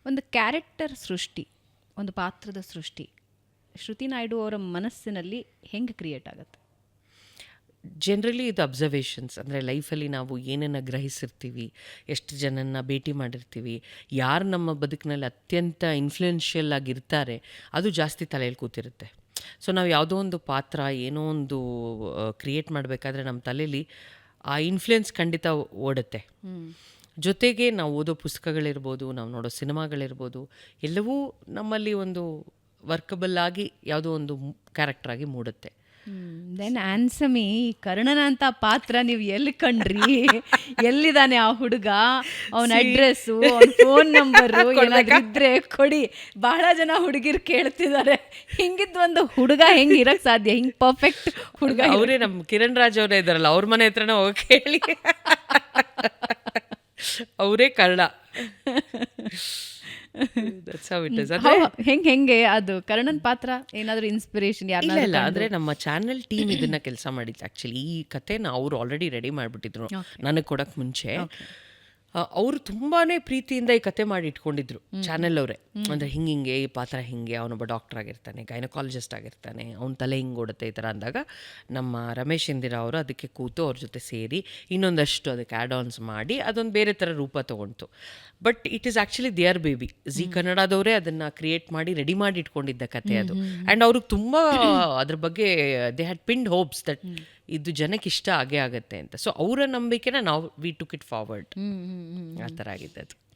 ಒಂದು ಕ್ಯಾರೆಕ್ಟರ್ ಸೃಷ್ಟಿ, ಒಂದು ಪಾತ್ರದ ಸೃಷ್ಟಿ ಶ್ರುತಿ ನಾಯ್ಡು ಅವರ ಮನಸ್ಸಿನಲ್ಲಿ ಹೆಂಗೆ ಕ್ರಿಯೇಟ್ ಆಗುತ್ತೆ? ಜನರಲಿ ಇದು ಅಬ್ಸರ್ವೇಷನ್ಸ್. ಅಂದರೆ ಲೈಫಲ್ಲಿ ನಾವು ಏನನ್ನು ಗ್ರಹಿಸಿರ್ತೀವಿ, ಎಷ್ಟು ಜನನ್ನ ಭೇಟಿ ಮಾಡಿರ್ತೀವಿ, ಯಾರು ನಮ್ಮ ಬದುಕಿನಲ್ಲಿ ಅತ್ಯಂತ ಇನ್ಫ್ಲೂಯೆನ್ಷಿಯಲ್ ಆಗಿರ್ತಾರೆ, ಅದು ಜಾಸ್ತಿ ತಲೆಯಲ್ಲಿ ಕೂತಿರುತ್ತೆ. ಸೊ ನಾವು ಯಾವುದೋ ಒಂದು ಪಾತ್ರ, ಏನೋ ಒಂದು ಕ್ರಿಯೇಟ್ ಮಾಡಬೇಕಾದ್ರೆ ನಮ್ಮ ತಲೆಯಲ್ಲಿ ಆ ಇನ್ಫ್ಲುಯೆನ್ಸ್ ಖಂಡಿತ ಓಡುತ್ತೆ. ಜೊತೆಗೆ ನಾವು ಓದೋ ಪುಸ್ತಕಗಳಿರ್ಬೋದು, ನಾವು ನೋಡೋ ಸಿನಿಮಾಗಳಿರ್ಬೋದು, ಎಲ್ಲವೂ ನಮ್ಮಲ್ಲಿ ಒಂದು ವರ್ಕಬಲ್ ಆಗಿ ಯಾವುದೋ ಒಂದು ಕ್ಯಾರೆಕ್ಟರ್ ಆಗಿ ಮೂಡುತ್ತೆ. ದೆನ್ ಆನ್ಸಮಿ, ಕರ್ಣನ ಅಂತ ಪಾತ್ರ ನೀವು ಎಲ್ಲಿ ಕಂಡ್ರಿ? ಎಲ್ಲಿದ್ದಾನೆ ಆ ಹುಡುಗ? ಅವನ ಅಡ್ರೆಸ್ಸು, ಅವನ ಫೋನ್ ನಂಬರು ಏನಾದ್ರು ಇದ್ರೆ ಕೊಡಿ. ಬಹಳ ಜನ ಹುಡುಗಿರು ಕೇಳ್ತಿದ್ದಾರೆ, ಹಿಂಗಿದ್ ಒಂದು ಹುಡುಗ ಹೆಂಗೆ ಇರಕ್ ಸಾಧ್ಯ? ಹಿಂಗ್ ಪರ್ಫೆಕ್ಟ್ ಹುಡುಗ ಅವರೇ ನಮ್ಮ ಕಿರಣ್ ರಾಜ್ ಅವರೇ ಇದ್ದಾರಲ್ಲ, ಅವ್ರ ಮನೆ ಹತ್ರನೇ ಹೋಗಿ ಕೇಳಿ. ಅವರೇ ಕಳ್ಳ. ಹೆಂಗೆ ಅದು ಕರ್ಣನ್ ಪಾತ್ರ ಏನಾದ್ರು ಇನ್ಸ್ಪಿರೇಷನ್? ಇಲ್ಲ, ಅಂದ್ರೆ ನಮ್ಮ ಚಾನೆಲ್ ಟೀಮ್ ಇದನ್ನ ಕೆಲಸ ಮಾಡಿತ್ತು. ಆಕ್ಚುಲಿ ಈ ಕಥೆನ ಅವ್ರು ಆಲ್ರೆಡಿ ರೆಡಿ ಮಾಡಿಬಿಟ್ಟಿದ್ರು ನನಗೆ ಕೊಡಕ್ ಮುಂಚೆ. ಅವರು ತುಂಬಾನೇ ಪ್ರೀತಿಯಿಂದ ಈ ಕತೆ ಮಾಡಿ ಇಟ್ಕೊಂಡಿದ್ರು ಚಾನೆಲ್ ಅವರೇ. ಅಂದ್ರೆ ಹಿಂಗೆ ಈ ಪಾತ್ರ ಹಿಂಗೆ, ಅವನೊಬ್ಬ ಡಾಕ್ಟರ್ ಆಗಿರ್ತಾನೆ, ಗೈನಕಾಲಜಿಸ್ಟ್ ಆಗಿರ್ತಾನೆ, ಅವ್ನ ತಲೆ ಹಿಂಗೆ ಓಡುತ್ತೆ ಈ ಥರ ಅಂದಾಗ ನಮ್ಮ ರಮೇಶ್ ಇಂದಿರಾ ಅವರು ಅದಕ್ಕೆ ಕೂತು ಅವ್ರ ಜೊತೆ ಸೇರಿ ಇನ್ನೊಂದಷ್ಟು ಅದಕ್ಕೆ ಆ್ಯಡ್ ಆನ್ಸ್ ಮಾಡಿ ಅದೊಂದು ಬೇರೆ ಥರ ರೂಪ ತೊಗೊಂತು. But it is actually their baby. ಜಿ ಕನ್ನಡದವರೇ ಅದನ್ನು ಕ್ರಿಯೇಟ್ ಮಾಡಿ ರೆಡಿ ಮಾಡಿ ಇಟ್ಕೊಂಡಿದ್ದ ಕತೆ ಅದು. ಆ್ಯಂಡ್ ಅವ್ರಿಗೆ ತುಂಬ ಅದ್ರ ಬಗ್ಗೆ they had pinned hopes that ಇದು ಜನಕ್ಕೆ ಇಷ್ಟ ಆಗೇ ಆಗುತ್ತೆ ಅಂತ. ಸೊ ಅವರ ನಂಬಿಕೆನ ನಾವು ವಿ ಟುಕ್ ಇಟ್ ಫಾರ್ವರ್ಡ್. ಆ ಥರ ಆಗಿದ್ದದು.